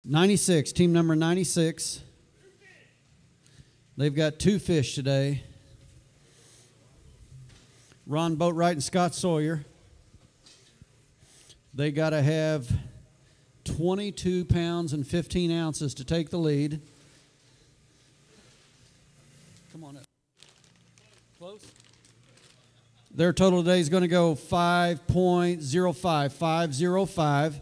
96, team number 96. They've got 2 fish today. Ron Boatwright and Scott Sawyer. They got to have 22 pounds and 15 ounces to take the lead. Come on up. Close. Their total today is going to go 5.05, 505. Yeah,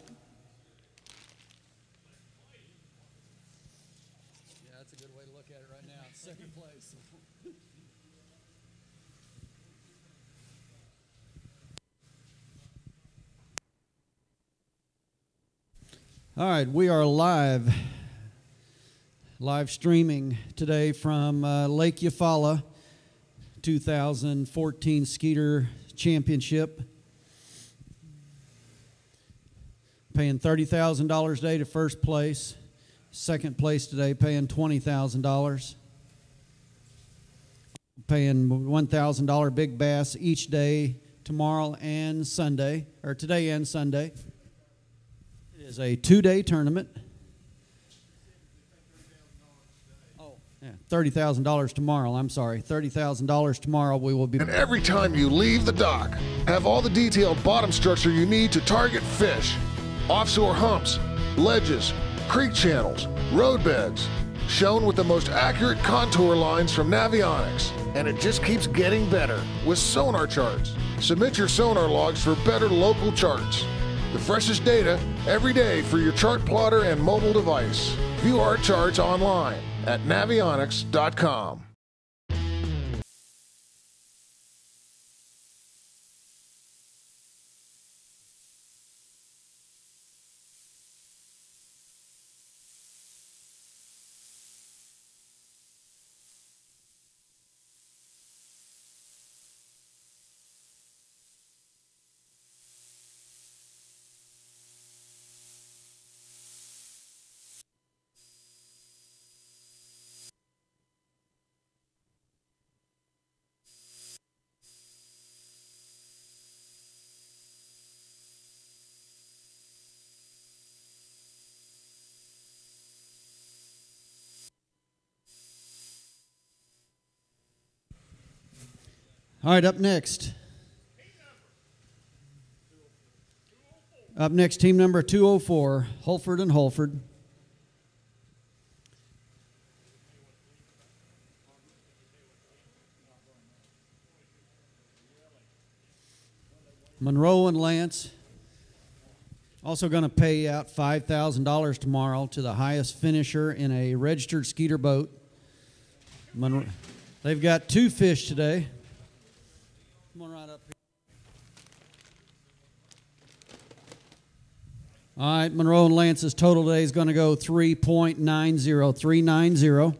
that's a good way to look at it right now. Second place. All right, we are live streaming today from Lake Eufaula, 2014 Skeeter Championship. Paying $30,000 today to first place. Second place today paying $20,000. Paying $1,000 big bass each day tomorrow and Sunday, or today and Sunday. It is a 2-day tournament. Oh, yeah, $30,000 tomorrow. I'm sorry, $30,000 tomorrow. We will be. And every time you leave the dock, have all the detailed bottom structure you need to target fish. Offshore humps, ledges, creek channels, road beds, shown with the most accurate contour lines from Navionics. And it just keeps getting better with sonar charts. Submit your sonar logs for better local charts. The freshest data every day for your chart plotter and mobile device. View our charts online at navionics.com. All right, up next. Up next, team number 204, Holford and Holford. Monroe and Lance. Also going to pay out $5,000 tomorrow to the highest finisher in a registered Skeeter boat. They've got 2 fish today. Come on right up here. All right, Monroe and Lance's total today is going to go 3.90, 390.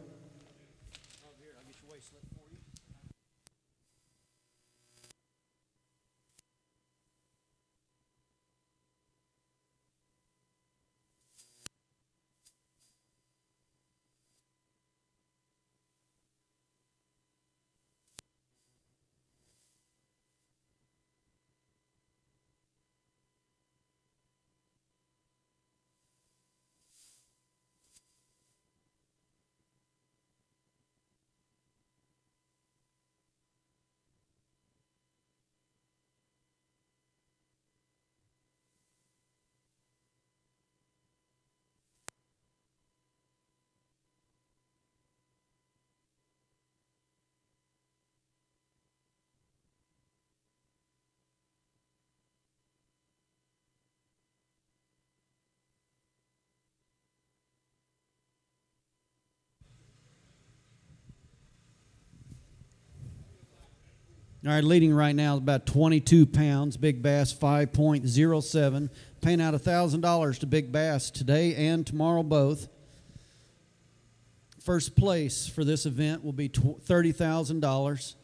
All right, leading right now is about 22 pounds. Big Bass 5.07. Paying out $1,000 to Big Bass today and tomorrow both. First place for this event will be $30,000.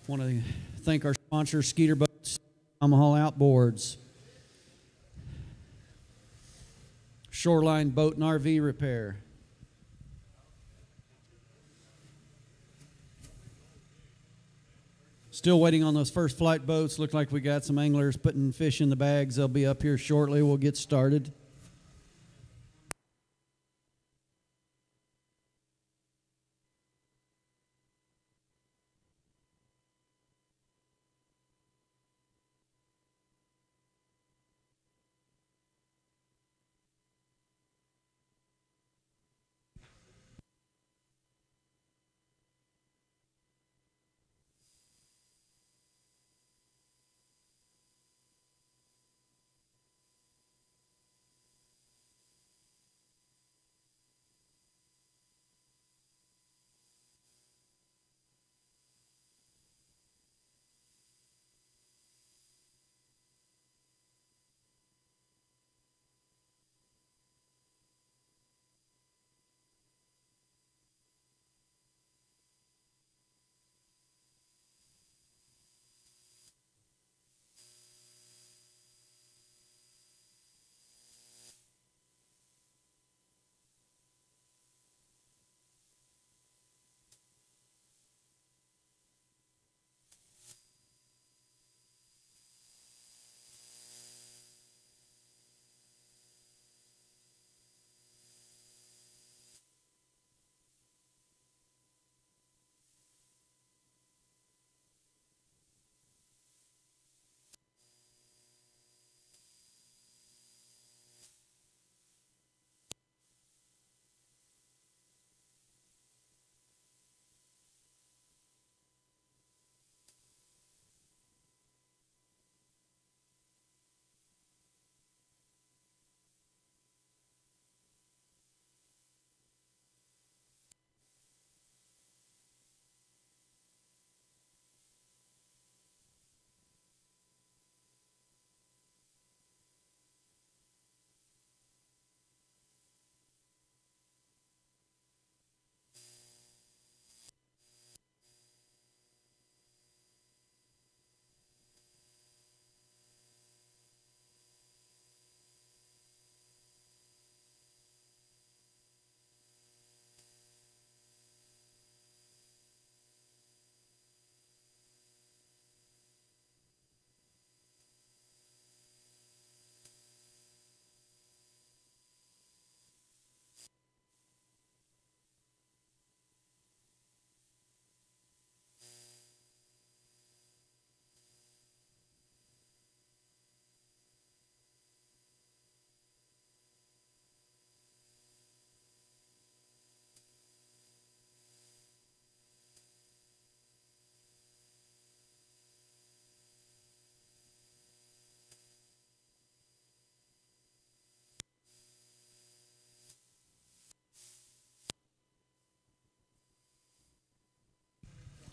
Want to thank our sponsor, Skeeter Boats, Omaha Outboards, Shoreline Boat and RV Repair, Still waiting on those first flight boats. Look like we got some anglers putting fish in the bags. They'll be up here shortly. We'll get started.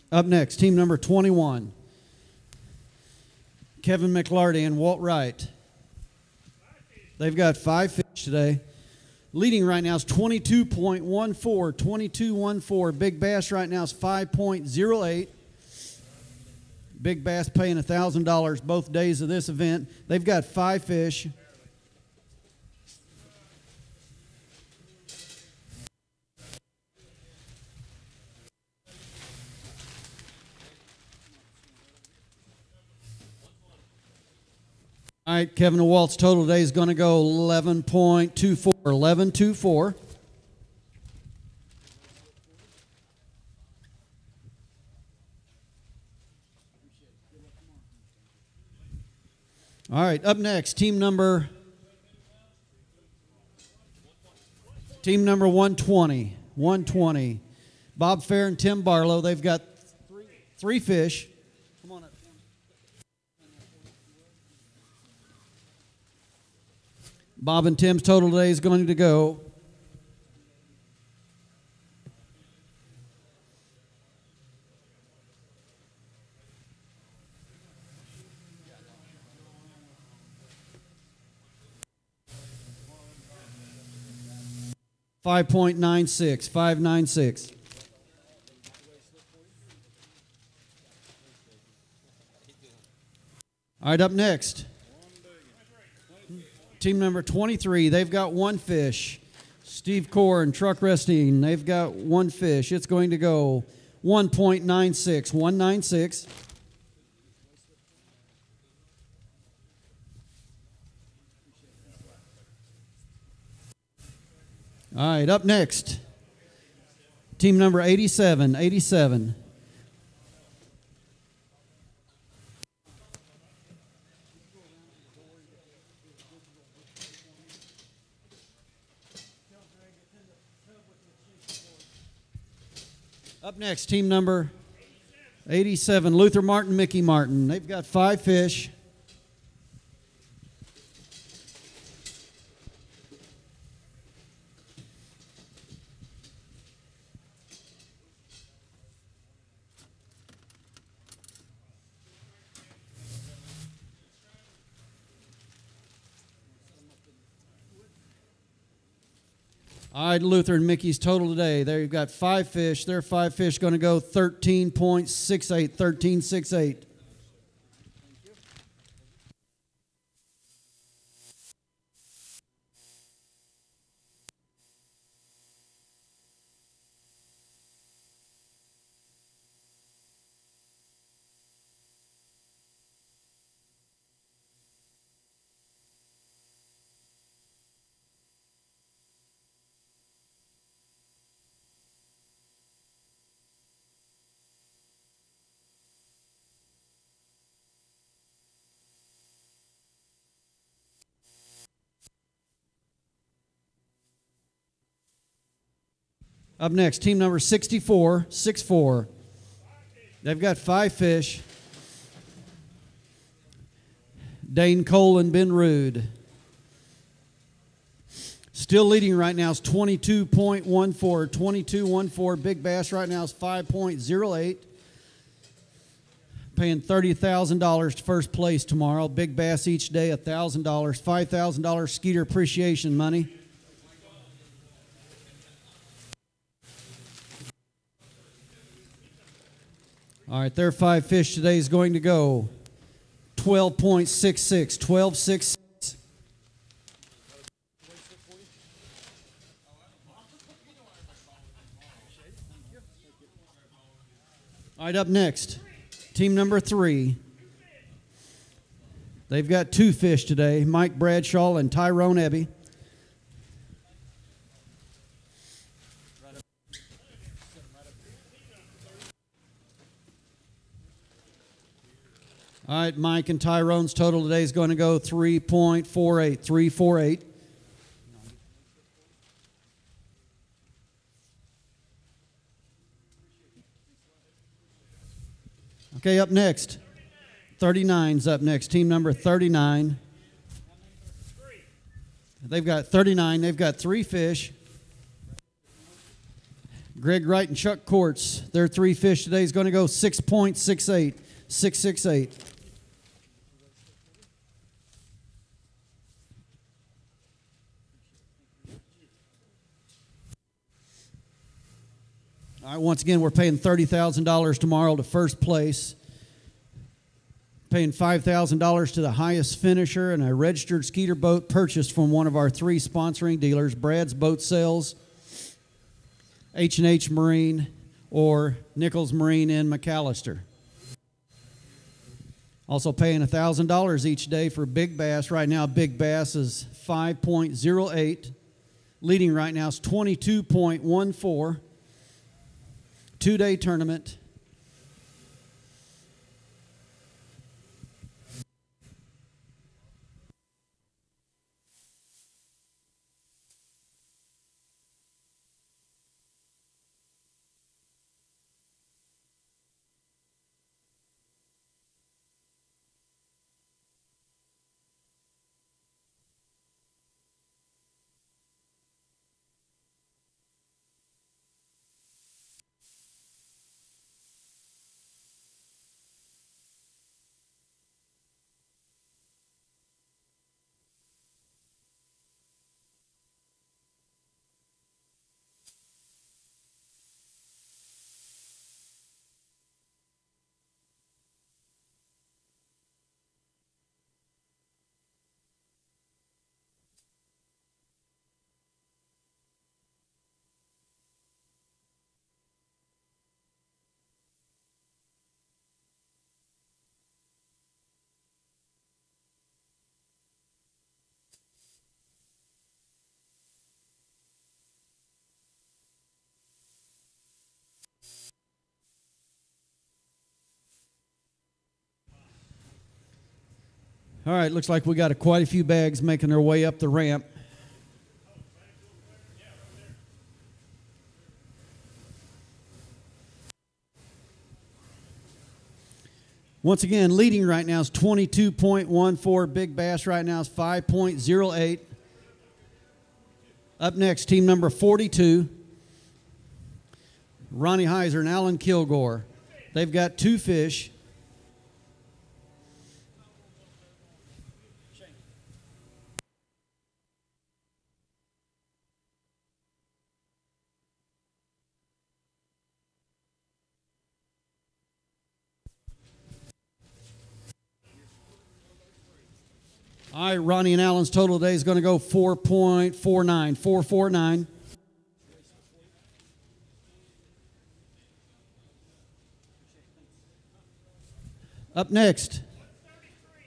Up next, team number 21, Kevin McLarty and Walt Wright. They've got 5 fish today. Leading right now is 22.14, 22.14. Big bass right now is 5.08. Big bass paying $1,000 both days of this event. They've got 5 fish. All right, Kevin and Walt's total today is going to go 11.24, 11.24. All right, up next, team number 120, 120. Bob Fair and Tim Barlow, they've got 3 fish. Come on up. Bob and Tim's total today is going to go 5.96, 5.96. All right, up next, team number 23. They've got 1 fish. Steve Core and Truck Resting, they've got 1 fish. It's going to go 1.96, 1.96. All right, up next, team number 87. 87. Up next, team number 87, Luther Martin, Mickey Martin. They've got 5 fish. All right, Luther and Mickey's total today. There you've got 5 fish. Their 5 fish going to go 13.68, 13.68. Up next, team number 64, 6-4. They've got 5 fish. Dane Cole and Ben Rude. Still leading right now is 22.14. 22.14. Big Bass right now is 5.08. Paying $30,000 to first place tomorrow. Big Bass each day, $1,000. $5,000 Skeeter appreciation money. All right, their 5 fish today is going to go 12.66, 12.66. All right, up next, team number 3. They've got 2 fish today, Mike Bradshaw and Tyrone Ebby. All right, Mike and Tyrone's total today is going to go 3.48, 3.48. Okay, up next, 39's up next, team number 39. They've got 39, they've got 3 fish. Greg Wright and Chuck Courts, their 3 fish today is going to go 6.68, 6.68. All right, once again, we're paying $30,000 tomorrow to first place. Paying $5,000 to the highest finisher and a registered Skeeter boat purchased from one of our 3 sponsoring dealers, Brad's Boat Sales, H&H Marine, or Nichols Marine in McAllister. Also paying $1,000 each day for Big Bass. Right now, Big Bass is 5.08. Leading right now is 22.14. 2-day tournament. All right, looks like we got quite a few bags making their way up the ramp. Once again, leading right now is 22.14. Big Bass right now is 5.08. Up next, team number 42, Ronnie Heiser and Alan Kilgore. They've got 2 fish. All right, Ronnie and Allen's total today is going to go 4.49, 449. Up next,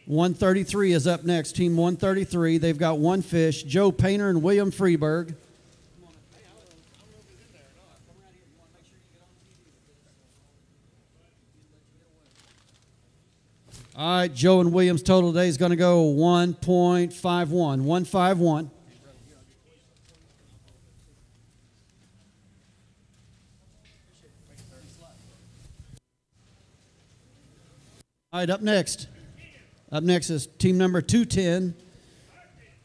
133 is up next, team 133. They've got 1 fish, Joe Painter and William Freeberg. All right, Joe and Williams total today is going to go 1.51, 151. All right, up next. Up next is team number 210.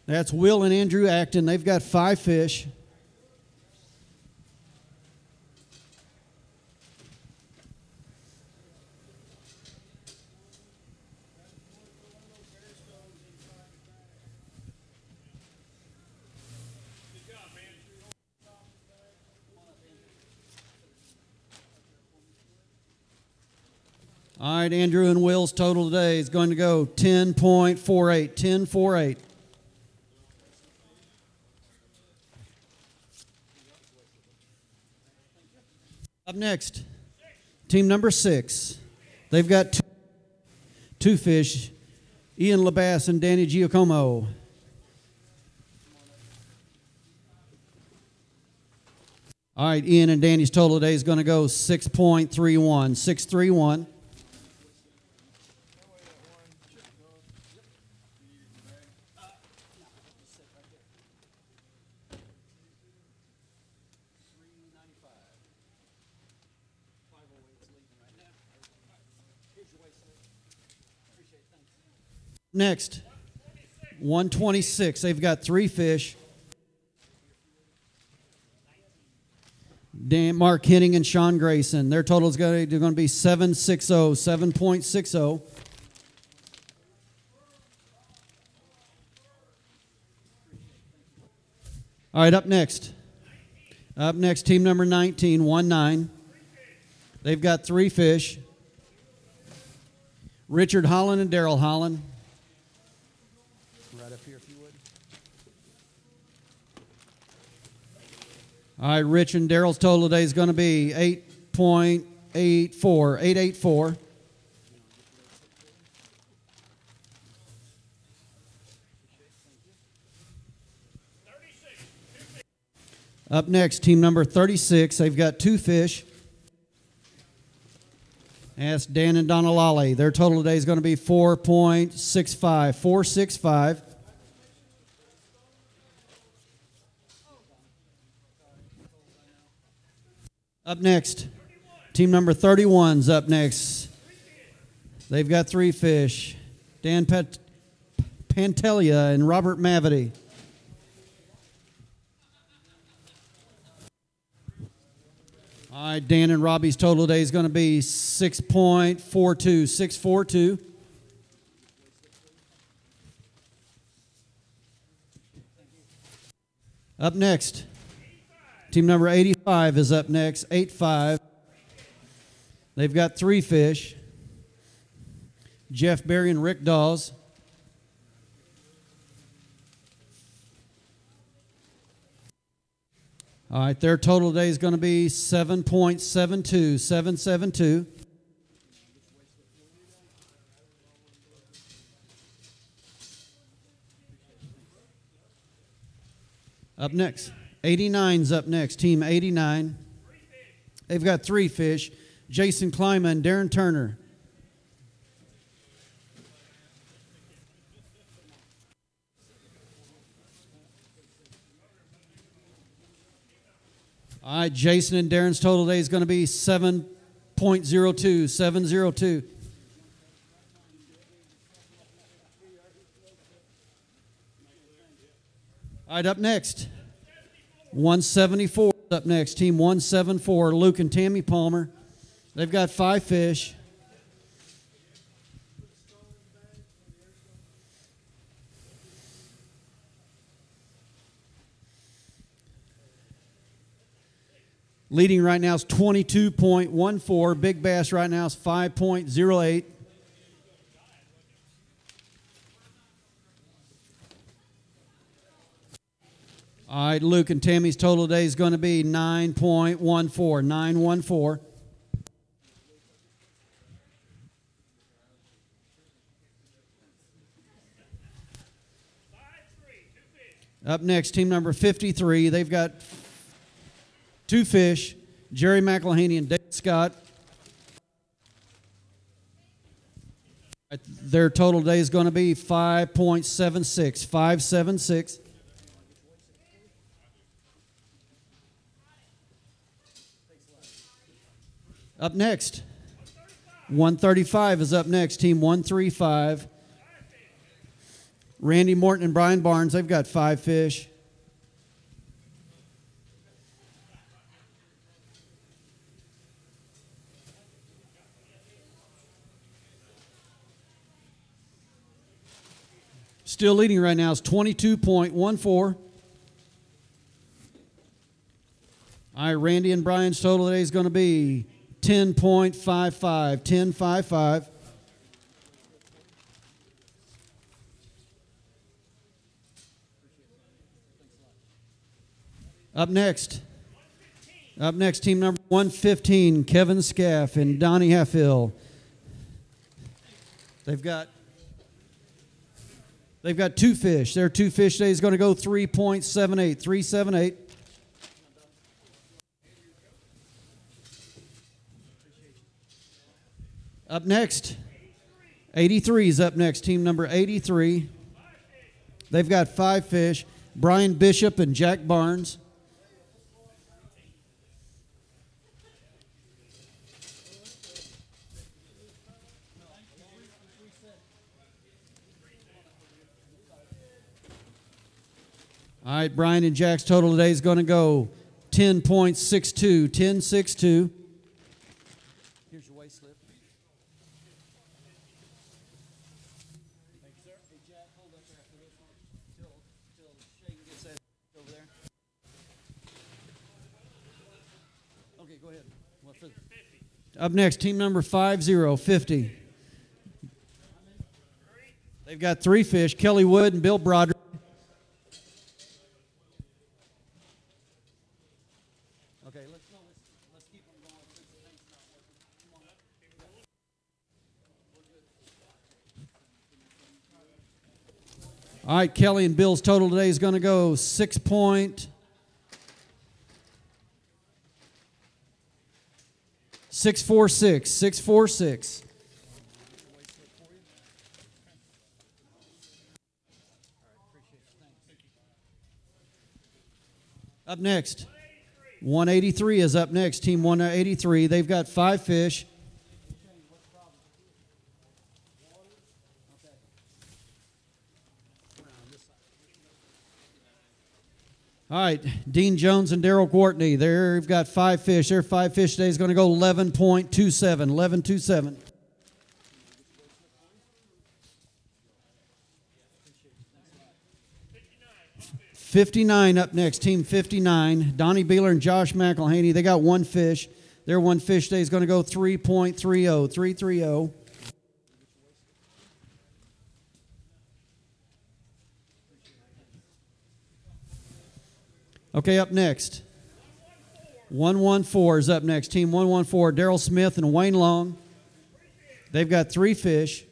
That's Will and Andrew Acton. They've got 5 fish. All right, Andrew and Will's total today is going to go 10.48, 10.48. Up next, team number 6. They've got 2 fish, Ian Labasse and Danny Giacomo. All right, Ian and Danny's total today is going to go 6.31, 6.31. Next, 126. They've got 3 fish. Mark Henning and Sean Grayson. Their total is going to be 7.60, 7.60. All right, up next. Up next, team number 19, 1-9. They've got 3 fish. Richard Holland and Daryl Holland. Right up here, if you would. All right, Rich and Daryl's total today is going to be 8.84, 8.84. Up next, team number 36. They've got 2 fish. That's Dan and Donna Lally. Their total today is going to be 4.65, 4.65. Up next, team number 31's up next. They've got 3 fish. Dan Pantelia and Robert Mavity. All right, Dan and Robbie's total today is going to be 6.42, 6.42. Up next, team number 85 is up next, 8.5. They've got 3 fish. Jeff Berry and Rick Dawes. All right, their total today is going to be 7.72, 7.72. Up next, 89's up next, team 89. They've got 3 fish, Jason Kleiman and Darren Turner. All right, Jason and Darren's total today is going to be 7.02, 702. All right, up next, 174 up next, team 174, Luke and Tammy Palmer. They've got 5 fish. Leading right now is 22.14. Big bass right now is 5.08. All right, Luke and Tammy's total today is going to be 9.14. 914. Up next, team number 53. They've got 2 fish, Jerry McElhaney and Dave Scott. Their total today is going to be 5.76. 576. Up next, 135 is up next, team 135. Randy Morton and Brian Barnes, they've got 5 fish. Still leading right now is 22.14. All right, Randy and Brian's total today is going to be 10.55. 10.55. Up next, team number 115, Kevin Scaff and Donnie Halfhill. They've got 2 fish. Their 2 fish today is going to go 3.78. 378. Up next, 83 is up next. Team number 83. They've got 5 fish. Brian Bishop and Jack Barnes. All right, Brian and Jack's total today is going to go 10.62. 10.62. Here's your waist slip. Thank you, sir. Hey, Jack, hold up there after this one till Shane gets that over there. Okay, go ahead. Up next, team number 50. They've got 3 fish, Kelly Wood and Bill Broderick. All right, Kelly and Bill's total today is going to go 6.646. 646. Up next, 183 is up next. Team 183. They've got 5 fish. All right, Dean Jones and Daryl Courtney. They've got 5 fish. Their 5 fish today is going to go 11.27. 11.27. $59 up next, team 59. Donnie Beeler and Josh McElhaney. They got 1 fish. Their 1 fish today is going to go 3.30. 3.30. Okay, up next, 114 is up next. Team 114, Daryl Smith and Wayne Long. They've got 3 fish.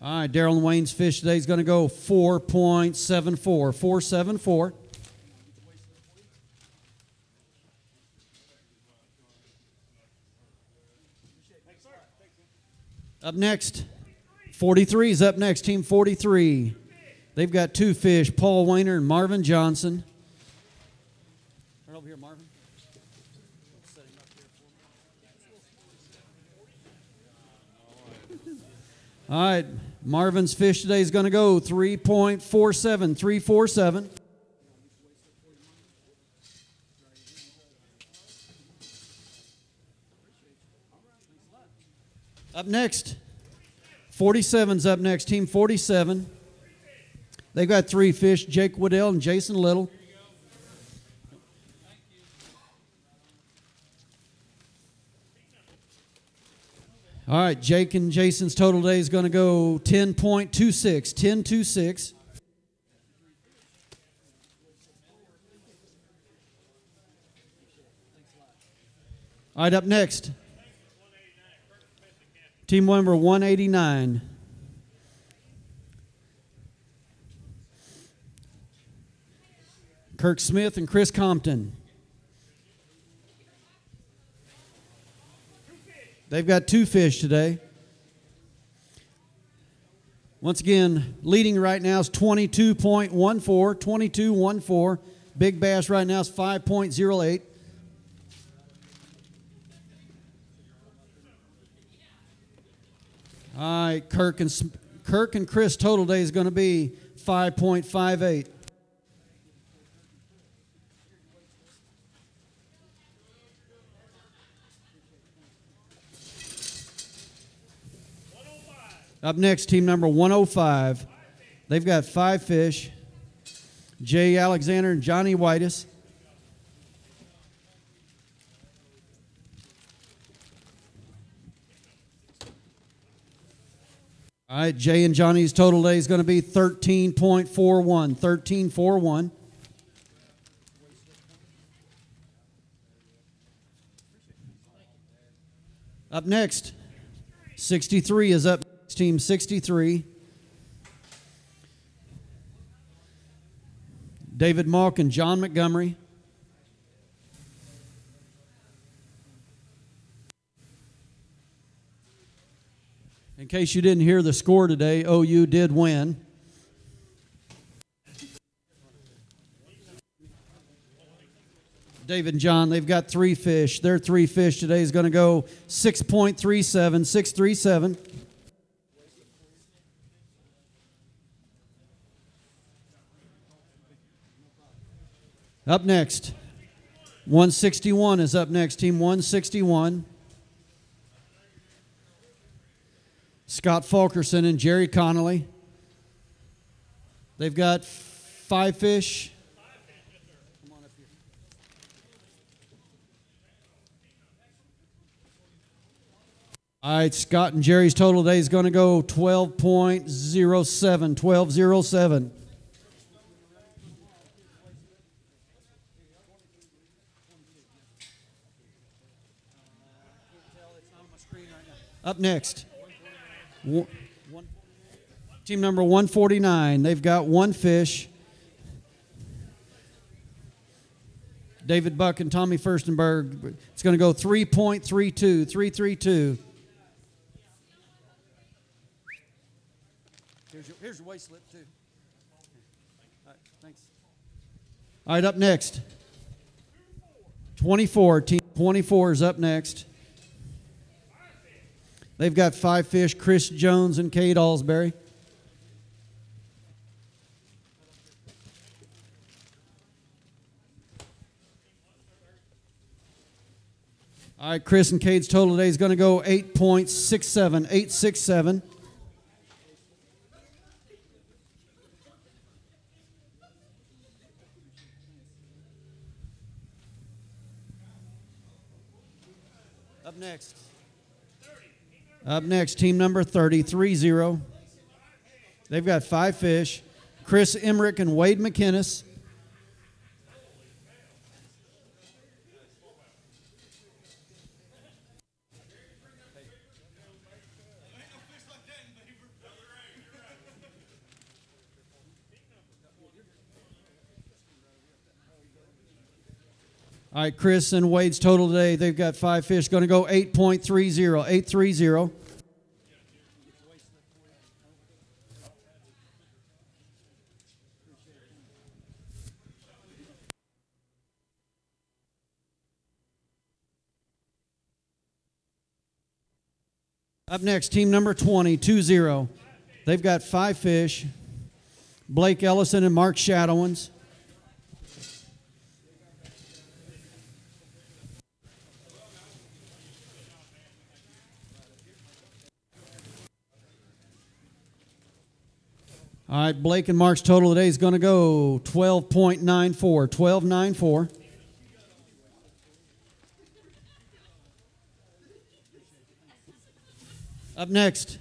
All right, Daryl and Wayne's fish today is going to go 4.74. 4.74. Up next, 43 is up next, Team 43. They've got 2 fish, Paul Weiner and Marvin Johnson. Right over here, Marvin. All right, Marvin's fish today is going to go 3.47, 347. Up next, 47's up next, Team 47. They've got 3 fish, Jake Waddell and Jason Little. All right, Jake and Jason's total today is going to go 10.26, 10.26. All right, up next, team member 189. Kirk Smith and Chris Compton. They've got 2 fish today. Once again, leading right now is 22.14, 22.14. Big bass right now is 5.08. All right, Kirk and Chris total day is going to be 5.58. Up next, team number 105. They've got 5 fish. Jay Alexander and Johnny Whitus. All right, Jay and Johnny's total day is going to be 13.41, 13.41. Up next, 63 is up. Team 63. David Malk and John Montgomery. In case you didn't hear the score today, OU did win. David and John, they've got 3 fish. Their 3 fish today is going to go 6.37, 6.37. Up next, 161 is up next, team 161. Scott Fulkerson and Jerry Connolly. They've got 5 fish. Come on up here. All right, Scott and Jerry's total today is going to go 12.07, 12.07. Up next, team number 149. They've got 1 fish. David Buck and Tommy Furstenberg. It's going to go 3.32, 3.32. Here's your waist slip, too. All right, thanks. All right, up next, 24. Team 24 is up next. They've got 5 fish, Chris Jones and Cade Alsbury. All right, Chris and Cade's total today is going to go 8.67, 8.67. Up next, team number 30, 3-0. They've got 5 fish. Chris Emmerich and Wade McInnes. All right, Chris and Wade's total today, they've got 5 fish, going to go 8.30, 8.30. Up next, team number 20, 2-0. They've got 5 fish. Blake Ellison and Mark Shadowins. All right, Blake and Mark's total today is going to go 12.94, 12.94. Up next,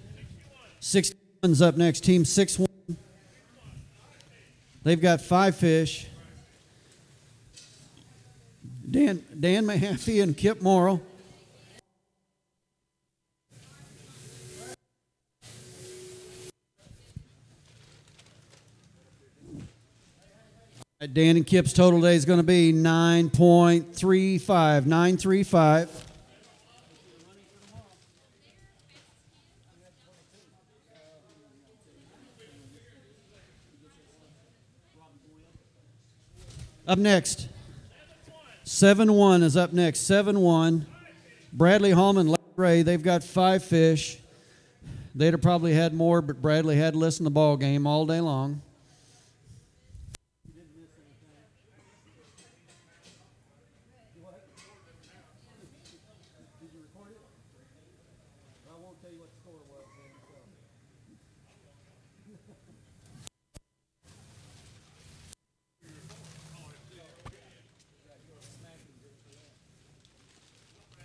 61's up next, team 6-1. They've got 5 fish. Dan Mahaffey and Kip Morrow. Dan and Kip's total today is going to be 9.35, 9.35. Up next, 7-1 is up next, 7-1. Bradley Hallman, Larry Ray, they've got 5 fish. They'd have probably had more, but Bradley had to listen to the ball game all day long.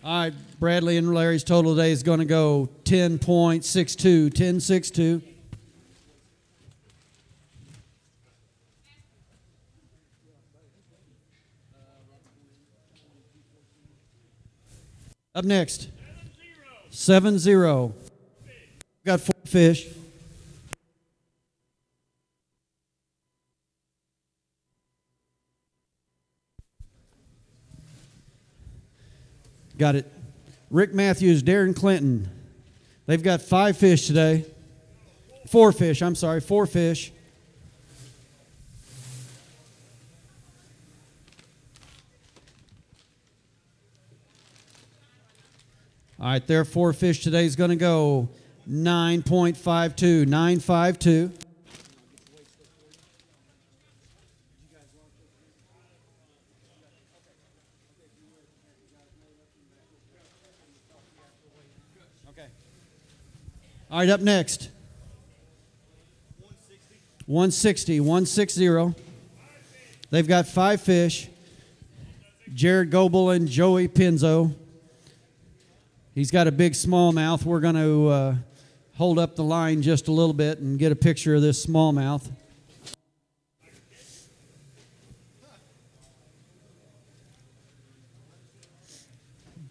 All right, Bradley and Larry's total today is going to go 10.62, 10.62. Up next, 7-0. Got 4 fish. Got it. Rick Matthews, Darren Clinton. They've got 5 fish today. 4 fish, I'm sorry, 4 fish. All right, their 4 fish today is going to go 9.52, 9.52. All right, up next, 160, 160. They've got 5 fish. Jared Goebel and Joey Pinzo. He's got a big smallmouth. We're going to hold up the line just a little bit and get a picture of this smallmouth.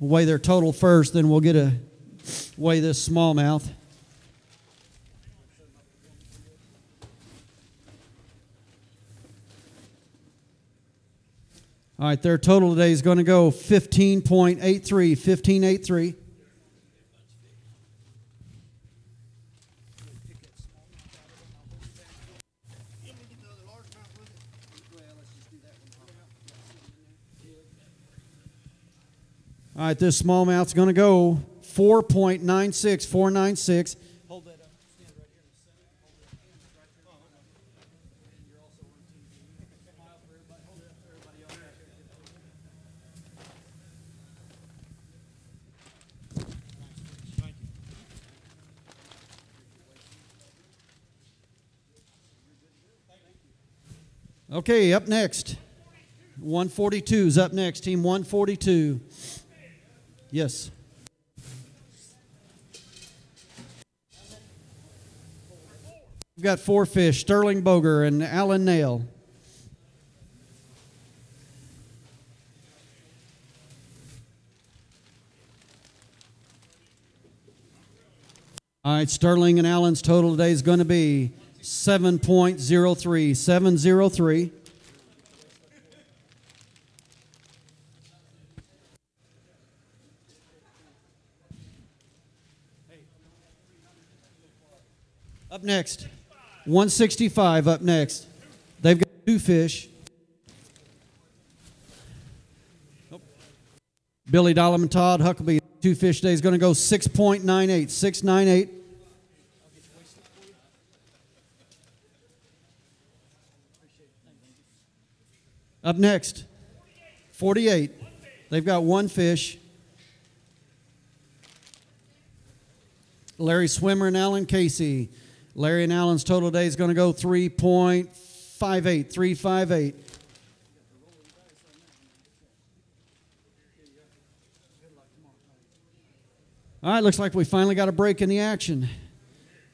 We'll weigh their total first, then we'll get a weigh this smallmouth. All right, their total today is going to go 15.83, 15.83. All right, this smallmouth's going to go 4.96, 4.96. Hold that up. Stand right here in the center. Hold it right there. And you're also on TV. Smile for everybody. Hold it up for everybody else back here. Thank you. Okay, up next. 142 is up next. Team 142. Yes. We've got 4 fish, Sterling Boger and Alan Nail. All right, Sterling and Alan's total today is going to be 7.03, 7.03. Up next, 165 up next. They've got 2 fish. Billy Dollam and Todd Huckabee. Two fish today is going to go 6.98. 6.98. Up next, 48. They've got one fish. Larry Swimmer and Alan Casey. Larry and Alan's total today is going to go 3.58. 3.58. All right, looks like we finally got a break in the action.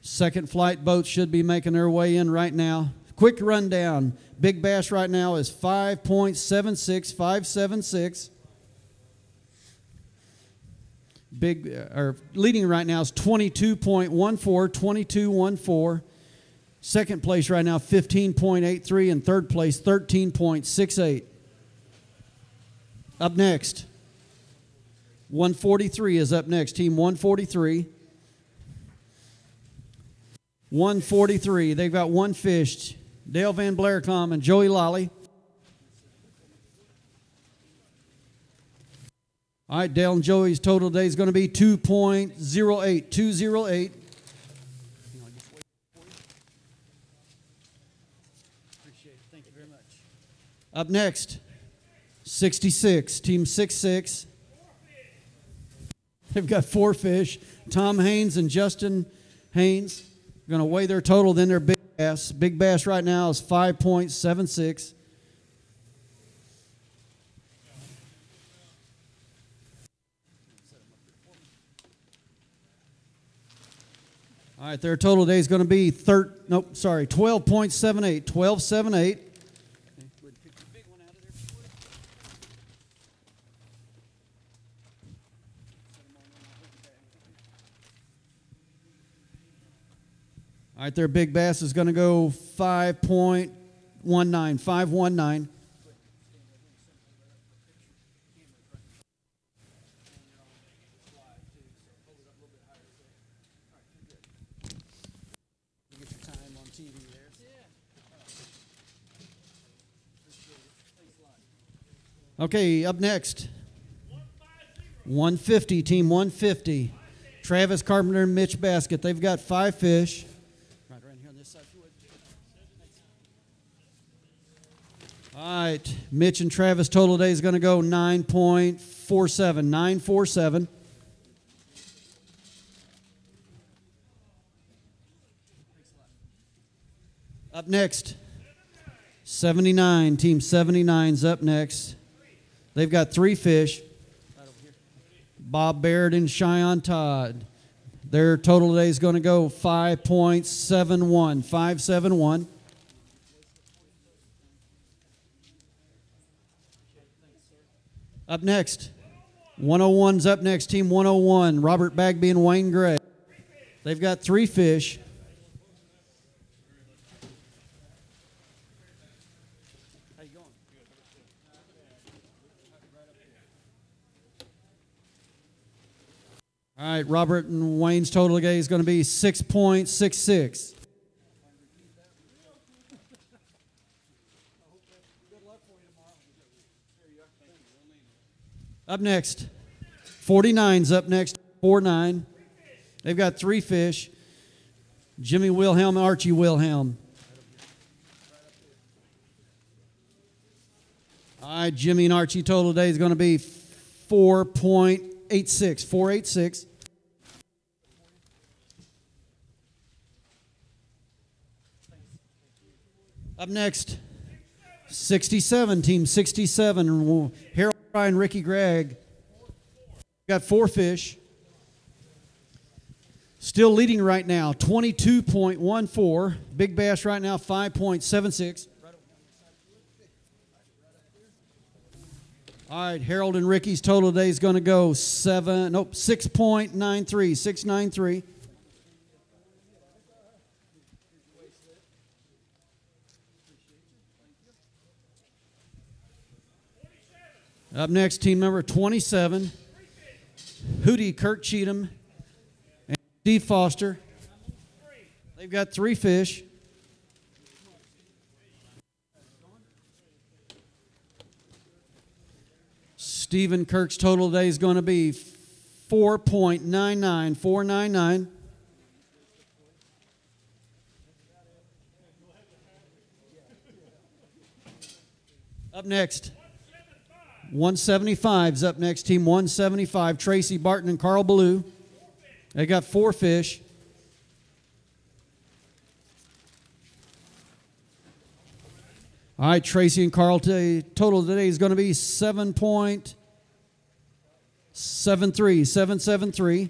Second flight boats should be making their way in right now. Quick rundown. Big bass right now is 5.76, 5.76. Leading right now is 22.14, 22.14. Second place right now, 15.83, and third place, 13.68. Up next, 143 is up next. Team 143. 143. They've got one fish. Dale Van Blaricom and Joey Lally. All right, Dale and Joey's total today is going to be 2.08. 2.08. Thank you very much. Up next, 66. Team 66. They've got four fish. Tom Haynes and Justin Haynes are going to weigh their total, then their big bass. Big bass right now is 5.76. All right, their total today is going to be 12.78. 12.78. All right, their big bass is going to go 5.19. 5.19. Okay, up next, 150, team 150. Travis Carpenter and Mitch Baskett. They've got five fish. Right here on this side. All right, Mitch and Travis total today is going to go 9.47. 9.47. Up next, 79, team 79's up next. They've got three fish. Bob Baird and Cheyenne Todd. Their total today is going to go 5.71. 5.71. Up next, 101's up next. Team 101, Robert Bagby and Wayne Gray. They've got three fish. All right, Robert and Wayne's total today is going to be 6.66. Up next, 49's up next, 49. They've got three fish. Jimmy Wilhelm and Archie Wilhelm. All right, Jimmy and Archie total today is going to be 4.86. 4.86. Up next, 67, team 67, Harold Ryan, Ricky Gregg. Got four fish. Still leading right now, 22.14. Big bass right now, 5.76. All right, Harold and Ricky's total today is going to go 6.93. 6.93. Up next, team number 27, Hootie, Kirk Cheatham, and Steve Foster. They've got three fish. Stephen Kirk's total today is going to be 4.99, 4.99. Up next, 175 is up next. Team 175, Tracy Barton and Carl Ballou. They got 4 fish. All right, Tracy and Carl, total today is going to be 7.73, 773.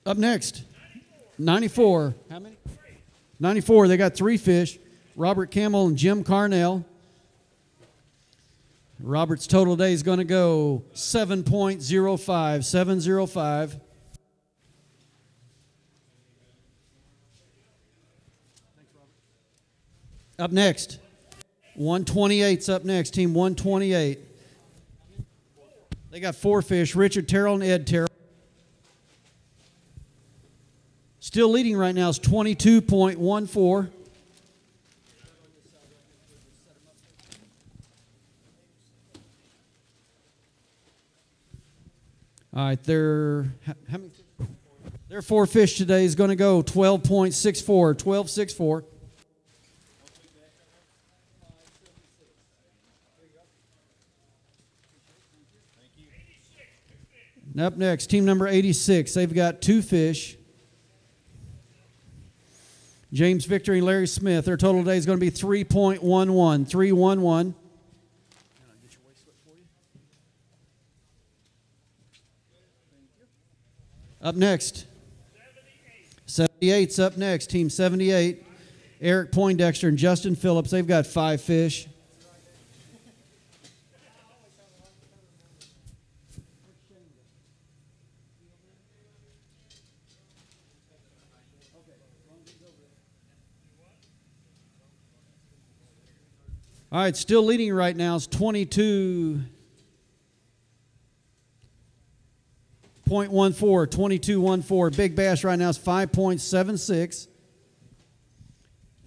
Up next, 94. How many? 94. They got 3 fish. Robert Campbell and Jim Carnell. Robert's total today is going to go 7.05, 705. Up next, 128's up next, team 128. They got 4 fish, Richard Terrell and Ed Terrell. Still leading right now is 22.14. All right, how many? Their 4 fish today is going to go 12.64, 12.64. And up next, team number 86. They've got 2 fish. James Victor and Larry Smith. Their total today is going to be 3.11, 3.11. Up next, 78's up next. Team 78. Eric Poindexter and Justin Phillips. They've got 5 fish. All right, still leading right now is 22.14, 22.14. Big Bass right now is 5.76.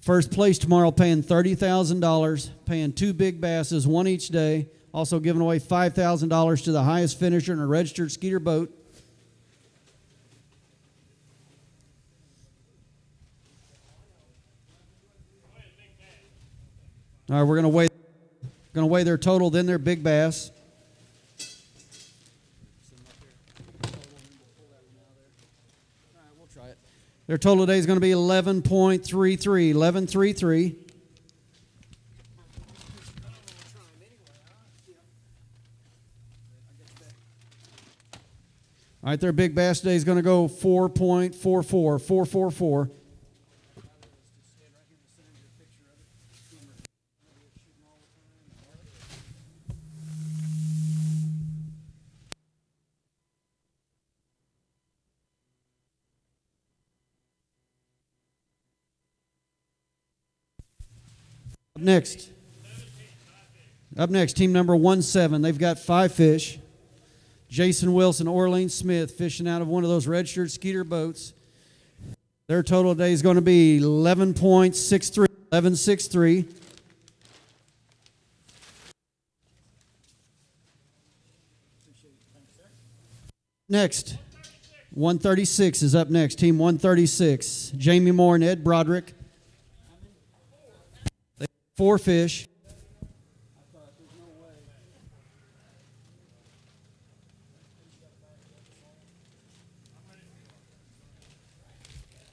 First place tomorrow paying $30,000, paying 2 big basses, 1 each day. Also giving away $5,000 to the highest finisher in a registered Skeeter boat. All right, we're going to weigh their total, then their big bass. We'll try it. Their total today is going to be 11.33, 11.33. All right, their big bass today is going to go 4.44, 4.44. Up next, team number 17. They've got 5 fish. Jason Wilson, Orleans Smith, fishing out of one of those registered Skeeter boats. Their total today is going to be 11.63, 11.63. Next, 136 is up next. Team 136. Jamie Moore and Ed Broderick. 4 fish.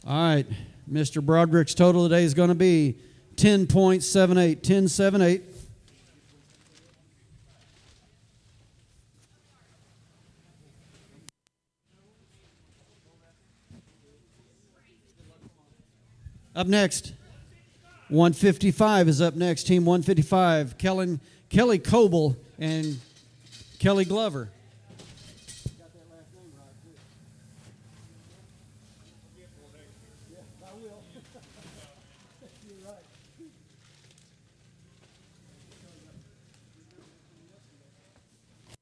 All right, Mr. Broderick's total today is going to be 10.78, 10.78. Up next, 155 is up next. Team 155, Kelly Coble and Kelly Glover.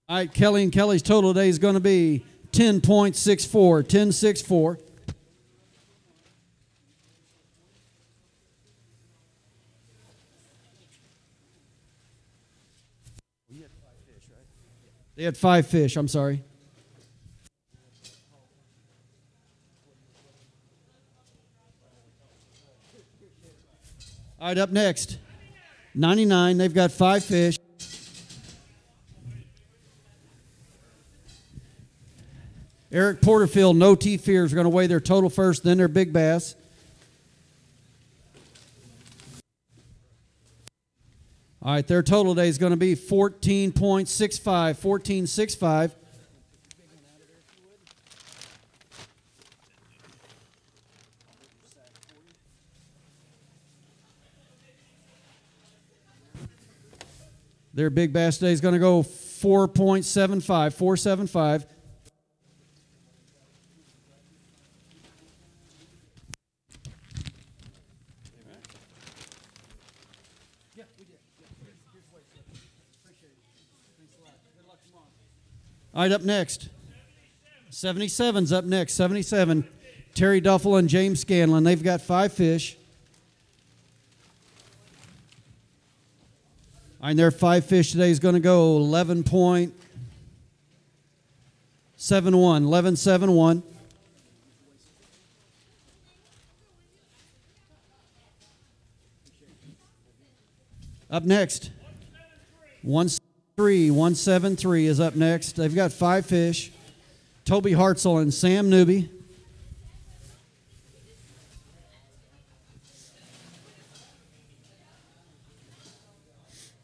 All right, Kelly and Kelly's total today is going to be 10.64, 10.64. They had 5 fish, I'm sorry. All right, up next, 99. They've got 5 fish. Eric Porterfield, No T Fears, are going to weigh their total first, then their big bass. All right, their total today is going to be 14.65, 14.65. Their big bass today is going to go 4.75, 4.75. All right, up next. 77's up next. 77. Terry Duffel and James Scanlon. They've got 5 fish. All right, their 5 fish today is going to go 11.71. 11.71. Up next. 173 is up next. They've got 5 fish. Toby Hartzell and Sam Newby.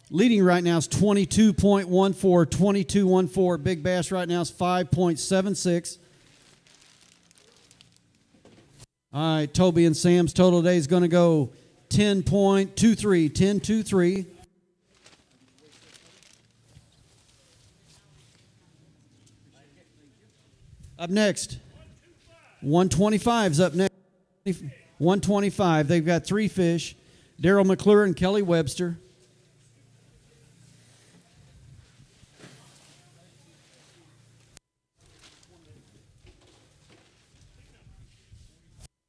Leading right now is 22.14, 22.14. Big bass right now is 5.76. All right, Toby and Sam's total today is going to go 10.23, 10.23. Up next, 125's up next. 125. They've got 3 fish. Daryl McClure and Kelly Webster.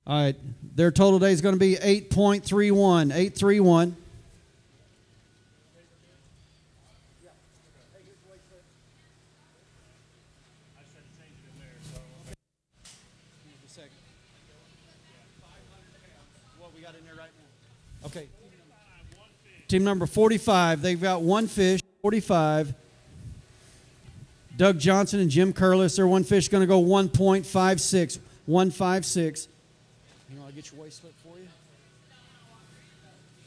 All right, their total today is going to be 8.31, 8.31. Okay. Team number 45, they've got 1 fish, 45. Doug Johnson and Jim Curlis, their 1 fish is going to go 1.56, 1.56. You know, I'll get your waist slip for you.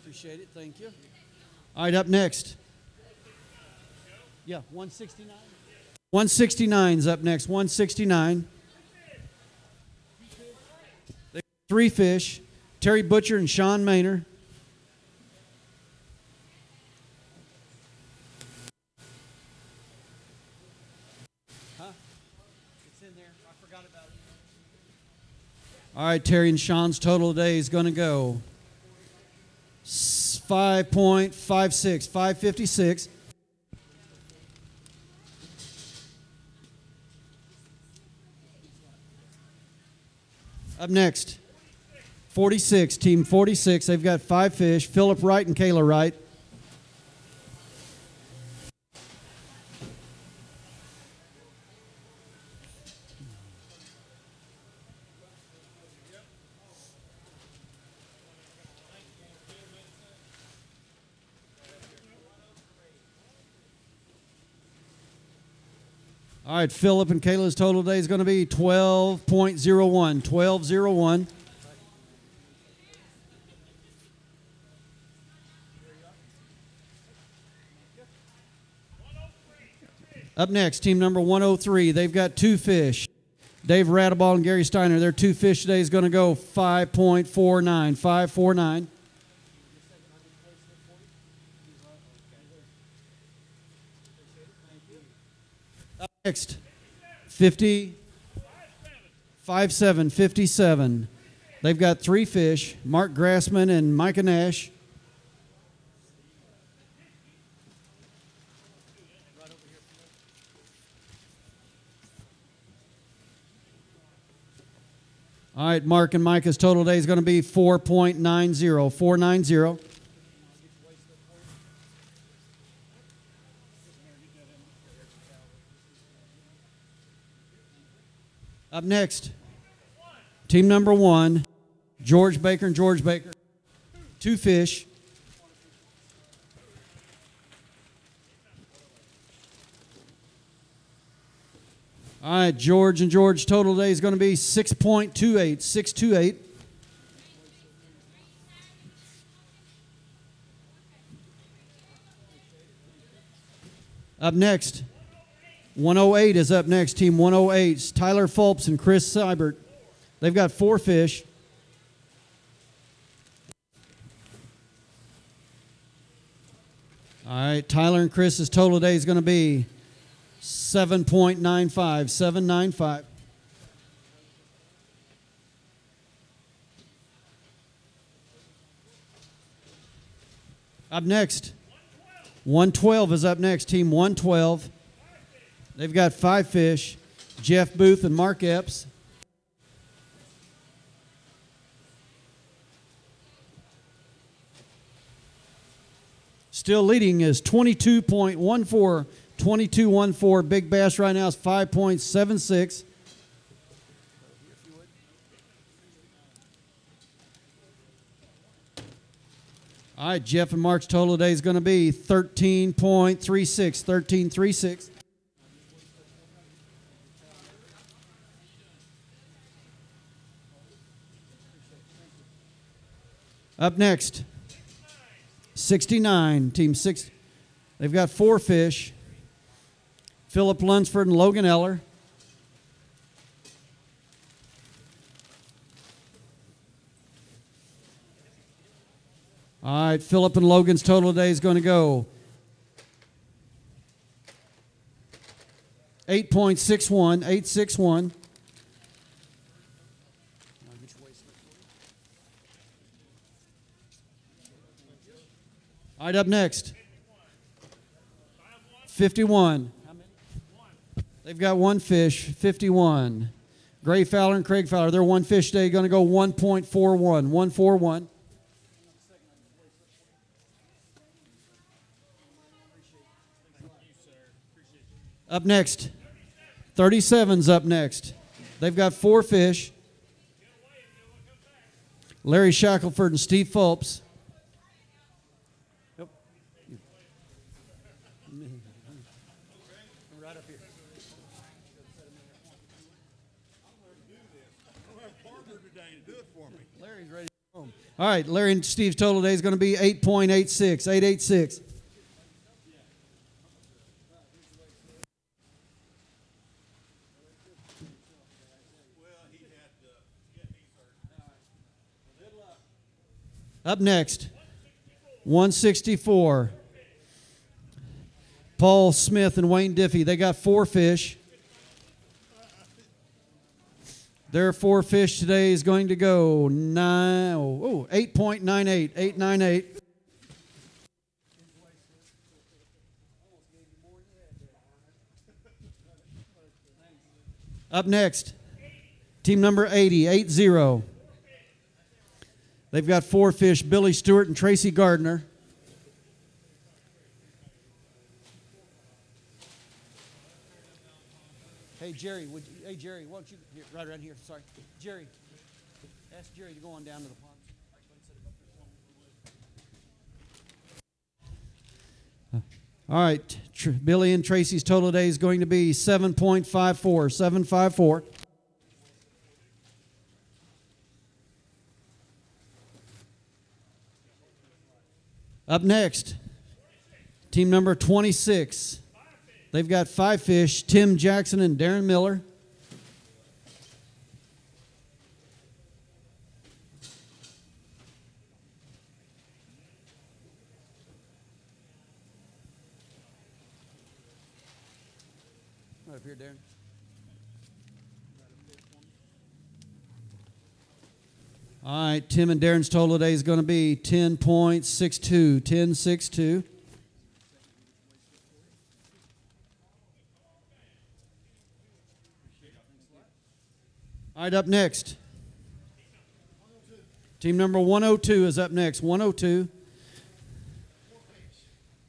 Appreciate it, thank you. All right, up next. Yeah, 169. 169's up next, 169. They got 3 fish, Terry Butcher and Sean Maynor. All right, Terry and Sean's total today is going to go 5.56, 5.56. Up next, 46, team 46. They've got 5 fish, Philip Wright and Kayla Wright. All right, Philip and Kayla's total today is going to be 12.01, 12.01. Up next, team number 103. They've got 2 fish. Dave Radeball and Gary Steiner. Their 2 fish today is going to go 5.49, 5.49. Next, 50, 5.7, 57. They've got 3 fish, Mark Grassman and Micah Nash. All right, Mark and Micah's total today is going to be 4.90, 4.90. Up next, team number 1, George Baker and George Baker. 2 fish. All right, George and George total today is going to be 6.28, 628. Up next, 108 is up next. Team 108, Tyler Fulps and Chris Seibert. They've got 4 fish. All right, Tyler and Chris's total today is going to be 7.95, 795. Up next, 112 is up next. Team 112. They've got 5 fish. Jeff Booth and Mark Epps. Still leading is 22.14, 22.14. Big bass right now is 5.76. All right, Jeff and Mark's total today is going to be 13.36, 13.36. Up next, 69, Team 6. They've got 4 fish. Philip Lunsford and Logan Eller. All right, Philip and Logan's total today is going to go 8.61, 861. All right, up next, 51. They've got 1 fish, 51. Gray Fowler and Craig Fowler, their 1 fish today going to go 1.41, 141. Up next, 37's up next. They've got 4 fish. Larry Shackelford and Steve Fulps. Right up here. Larry's ready to go home. All right, Larry and Steve's total today is going to be 8.86, 886. Up next, 164. Paul Smith and Wayne Diffie. They got 4 fish. Their 4 fish today is going to go 8.98, 898. Up next, team number 80, 80. They've got 4 fish, Billy Stewart and Tracy Gardner. Hey, Jerry, why don't you, here, right around here, sorry. Jerry, ask Jerry to go on down to the pond. All right, Billy and Tracy's total today is going to be 7.54, 754. Up next, team number 26. They've got 5 fish, Tim Jackson and Darren Miller. Right up here, Darren. All right, Tim and Darren's total today is going to be 10.62, 10.62. All right, up next. Team number 102 is up next, 102.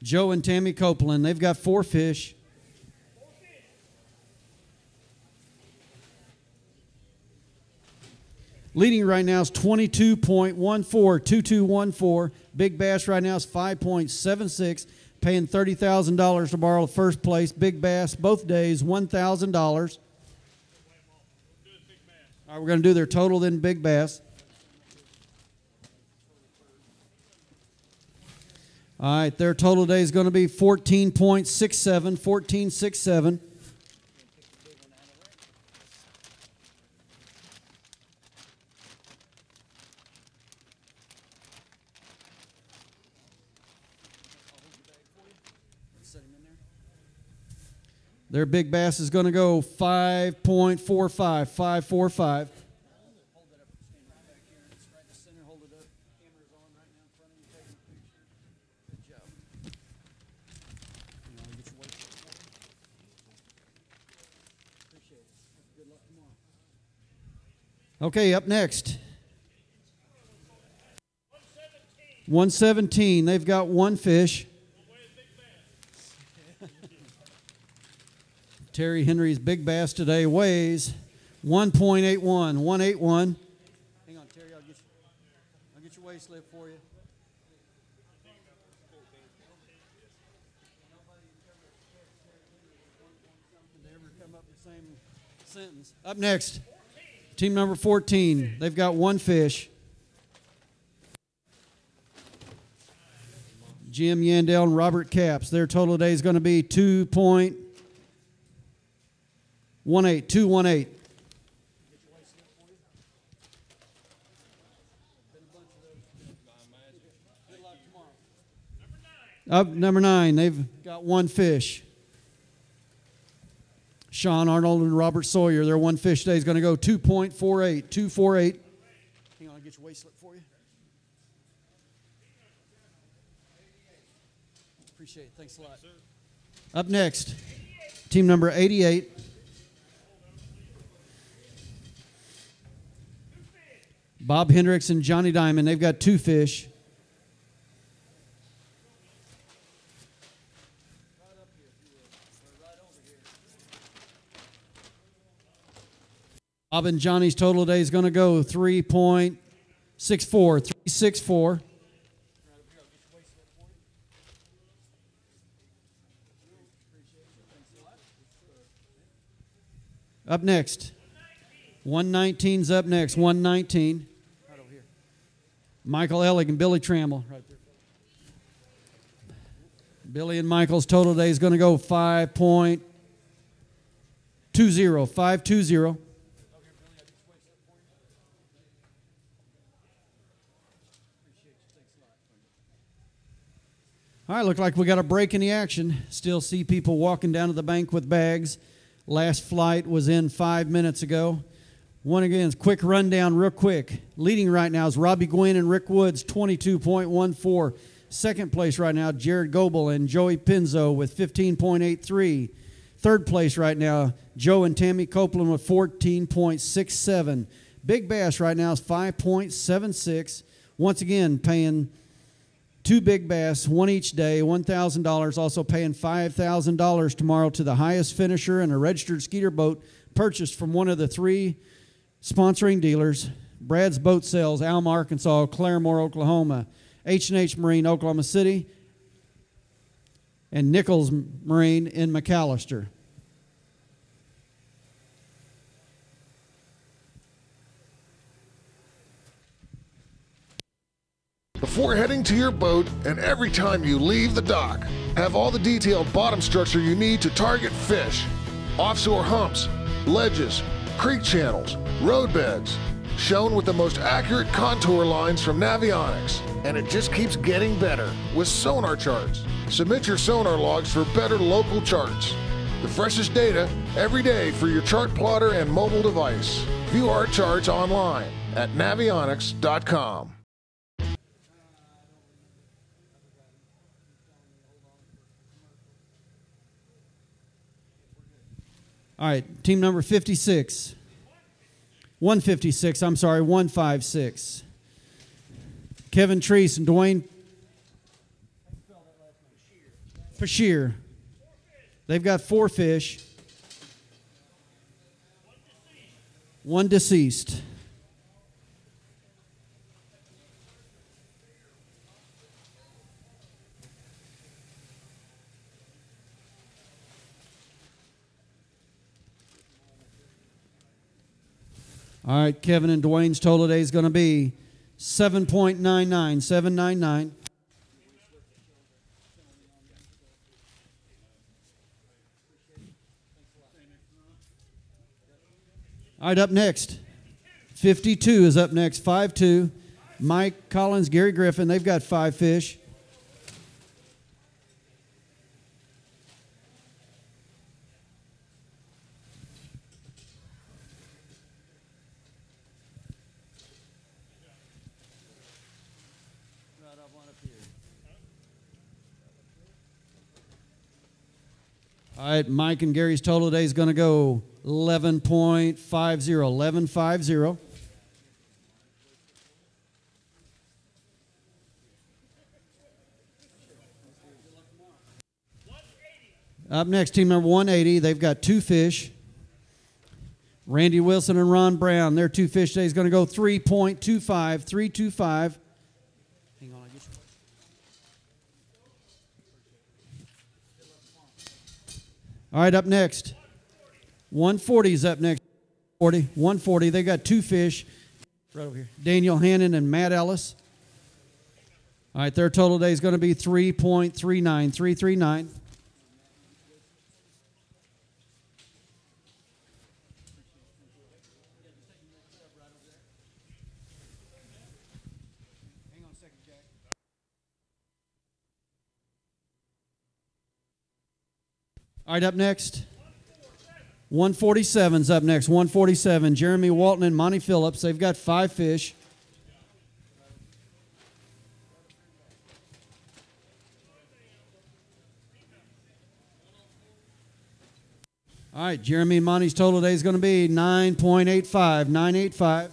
Joe and Tammy Copeland, they've got 4 fish. Leading right now is 22.14, 2214. Big Bass right now is 5.76, paying $30,000 to borrow first place. Big Bass both days, $1,000. All right, we're going to do their total then Big Bass. All right, their total today is going to be 14.67, 14.67. Their Big Bass is going to go 5.45, 5.45. Okay, up next. 117. They've got one fish. Terry Henry's Big Bass today weighs 1.81. 181. Hang on, Terry. I'll get your weigh slip for you. Never come up with the same sentence. Up next. Team number 14, they've got one fish. Jim Yandell and Robert Capps. Their total today is going to be 2.18, 218. Up number 9, they've got one fish. Sean Arnold and Robert Sawyer, their one fish today is going to go 2.48, 248. Hang on, I'll get your weigh slip for you. Appreciate it. Thanks a lot. Up next, team number 88. Bob Hendricks and Johnny Diamond, they've got two fish. Bob and Johnny's total today is going to go 3.64, 364. Up next, 119's up next, 119. Right over here. Michael Ellig and Billy Trammell. Right there. Billy and Michael's total today is going to go 5.20, 520. All right, look like we got a break in the action. Still see people walking down to the bank with bags. Last flight was in 5 minutes ago. One again, quick rundown real quick. Leading right now is Robbie Gwynn and Rick Woods, 22.14. Second place right now, Jared Goebel and Joey Pinzo with 15.83. Third place right now, Joe and Tammy Copeland with 14.67. Big Bass right now is 5.76. Once again, paying two Big Bass, one each day, $1,000. Also paying $5,000 tomorrow to the highest finisher in a registered Skeeter boat purchased from one of the three sponsoring dealers: Brad's Boat Sales, Alma, Arkansas; Claremore, Oklahoma; H&H Marine, Oklahoma City; and Nichols Marine in McAllister. Before heading to your boat and every time you leave the dock, have all the detailed bottom structure you need to target fish. Offshore humps, ledges, creek channels, roadbeds, shown with the most accurate contour lines from Navionics. And it just keeps getting better with sonar charts. Submit your sonar logs for better local charts. The freshest data every day for your chart plotter and mobile device. View our charts online at navionics.com. All right, team number 56. 156, I'm sorry, 156. Kevin Treese and Dwayne Pashear. They've got four fish. One deceased. All right, Kevin and Dwayne's total today is going to be 7.99, 799. All right, up next, 52 is up next, 5-2. Mike Collins, Gary Griffin, they've got 5 fish. All right, Mike and Gary's total today is going to go 11.50, 11.50. Up next, team number 180. They've got 2 fish. Randy Wilson and Ron Brown. Their 2 fish today is going to go 3.25, 3.25. Hang on, I guess. All right, up next. 140 is up next. 140. They got 2 fish. Right over here. Daniel Hannon and Matt Ellis. All right, their total today is going to be 3.39, 3.39. All right, up next, 147's up next, 147. Jeremy Walton and Monty Phillips, they've got 5 fish. All right, Jeremy and Monty's total today is going to be 9.85, 9.85.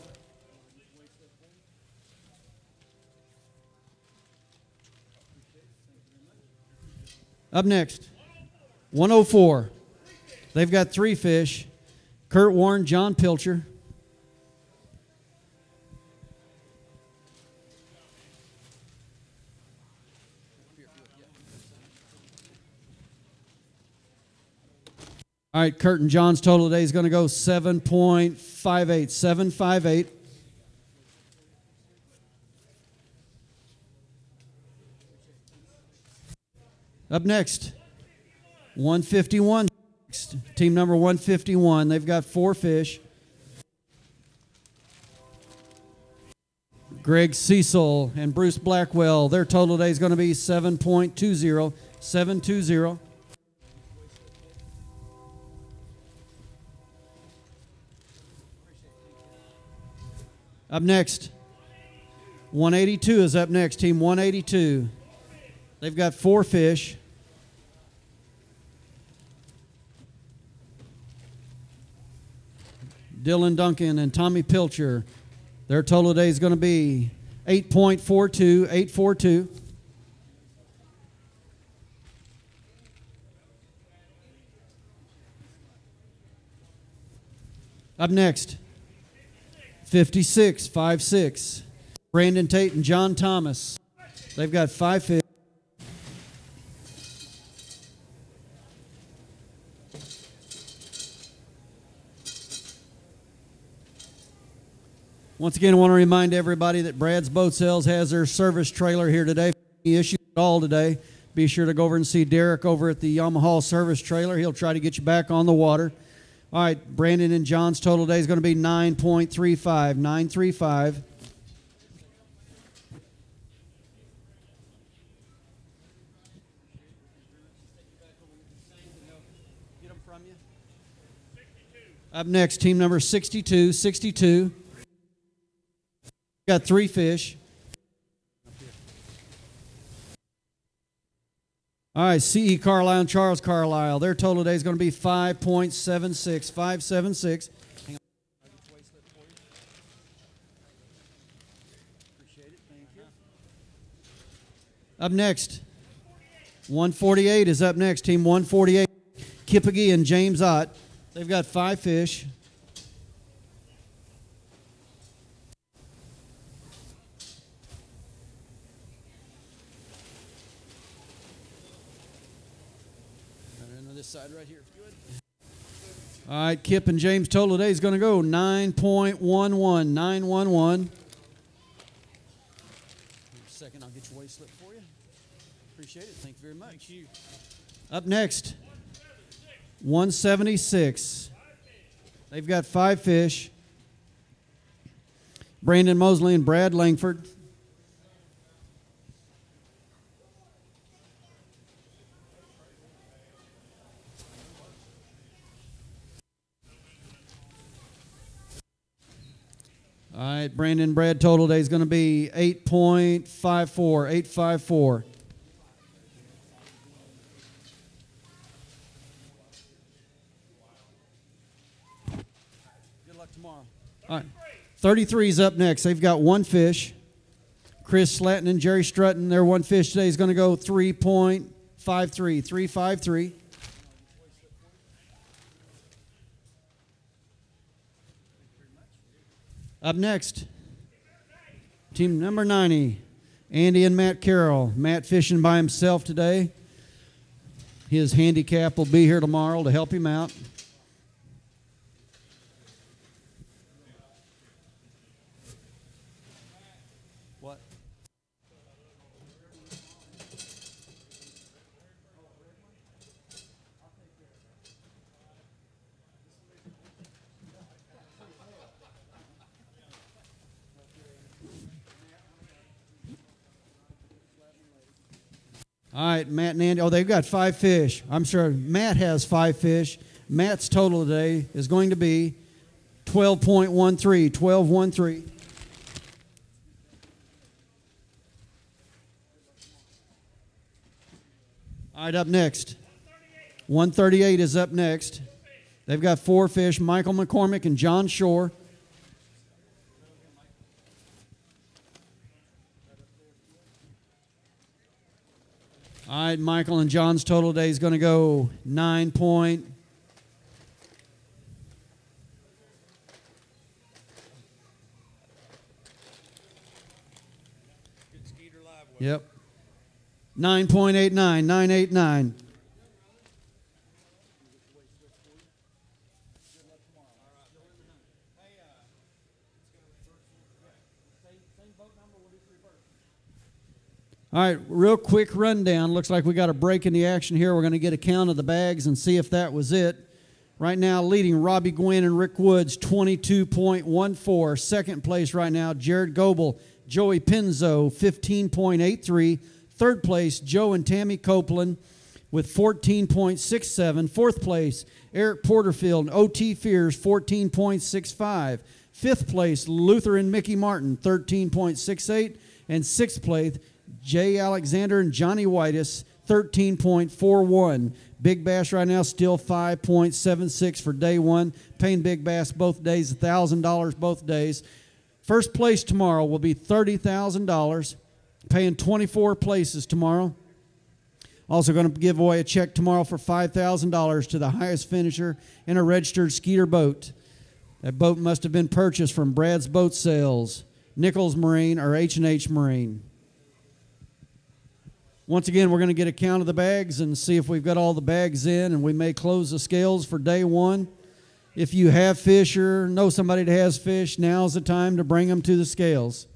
Up next, 104. They've got 3 fish. Kurt Warren, John Pilcher. All right, Kurt and John's total today is going to go 7.58, 7.58. Up next, 151. Team number 151. They've got 4 fish. Greg Cecil and Bruce Blackwell. Their total today is going to be 7.20, 7.20. Up next, 182 is up next. Team 182. They've got 4 fish. Dylan Duncan and Tommy Pilcher. Their total today is going to be 8.42, 8.42. Up next, 56, 5.6. Brandon Tate and John Thomas. They've got 5 fish. Once again, I want to remind everybody that Brad's Boat Sales has their service trailer here today. Any issues at all today, be sure to go over and see Derek over at the Yamaha service trailer. He'll try to get you back on the water. All right, Brandon and John's total today is going to be 9.35, 9.35. Up next, team number 62, 62. Got 3 fish. All right, C.E. Carlisle and Charles Carlisle. Their total today is going to be 5.76, 5.76. Hang on. Appreciate it. Thank you. Up next, 148 is up next. Team 148. Kippagee and James Ott. They've got 5 fish. This side right here, if you would. All right, Kip and James total today is going to go 9.11, 911. Second, I'll get your weight slip for you. Appreciate it. Thank you very much. Thank you. Up next, 176. They've got 5 fish. Brandon Mosley and Brad Langford. All right, Brandon and Brad total today is going to be 8.54, 854. Good luck tomorrow. All right, 33 is up next. They've got 1 fish. Chris Slatton and Jerry Strutton, their 1 fish today is going to go 3.53, 353. Up next, team number 90, Andy and Matt Carroll. Matt fishing by himself today. His handicap will be here tomorrow to help him out. What? All right, Matt and Andy. Oh, they've got 5 fish. I'm sure Matt has 5 fish. Matt's total today is going to be 12.13, 12.13. All right, up next. 138 is up next. They've got 4 fish, Michael McCormick and John Shore. All right, Michael and John's total today is going to go 9 point. Good Skeeter live weight. Yep. 9.89, 989. All right, real quick rundown. Looks like we got a break in the action here. We're going to get a count of the bags and see if that was it. Right now, leading Robbie Gwynn and Rick Woods, 22.14. Second place right now, Jared Goebel, Joey Pinzo, 15.83. Third place, Joe and Tammy Copeland with 14.67. Fourth place, Eric Porterfield and O.T. Fears, 14.65. Fifth place, Luther and Mickey Martin, 13.68. And sixth place, Jay Alexander and Johnny Whitus, 13.41. Big Bass right now still 5.76 for day one. Paying Big Bass both days, $1,000 both days. First place tomorrow will be $30,000. Paying 24 places tomorrow. Also going to give away a check tomorrow for $5,000 to the highest finisher in a registered Skeeter boat. That boat must have been purchased from Brad's Boat Sales, Nichols Marine, or H&H Marine. Once again, we're going to get a count of the bags and see if we've got all the bags in, and we may close the scales for day one. If you have fish or know somebody that has fish, now's the time to bring them to the scales.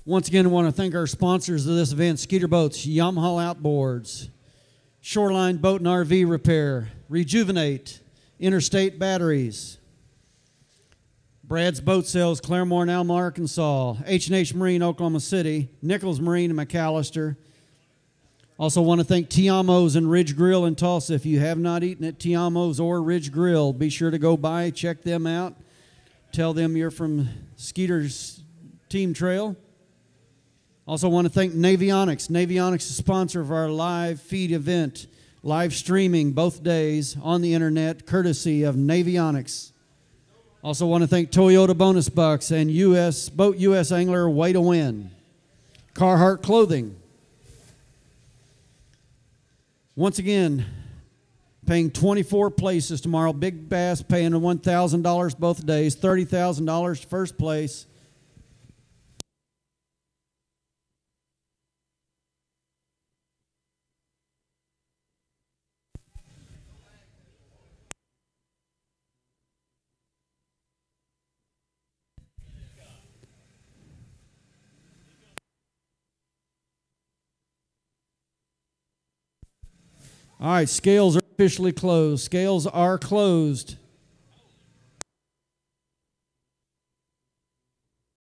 Once again, I want to thank our sponsors of this event, Skeeter Boats, Yamaha Outboards, Shoreline Boat and RV Repair, Rejuvenate, Interstate Batteries, Brad's Boat Sales, Claremore and Alma, Arkansas. H&H Marine, Oklahoma City. Nichols Marine in McAllister. Also want to thank Tiamo's and Ridge Grill in Tulsa. If you have not eaten at Tiamo's or Ridge Grill, be sure to go by, check them out. Tell them you're from Skeeter's Team Trail. Also want to thank Navionics. Navionics is a sponsor of our live feed event, live streaming both days on the internet, courtesy of Navionics. Also want to thank Toyota Bonus Bucks and Boat US Angler Way to Win. Carhartt Clothing. Once again, paying 24 places tomorrow. Big Bass paying $1,000 both days, $30,000 first place. All right, scales are officially closed. Scales are closed.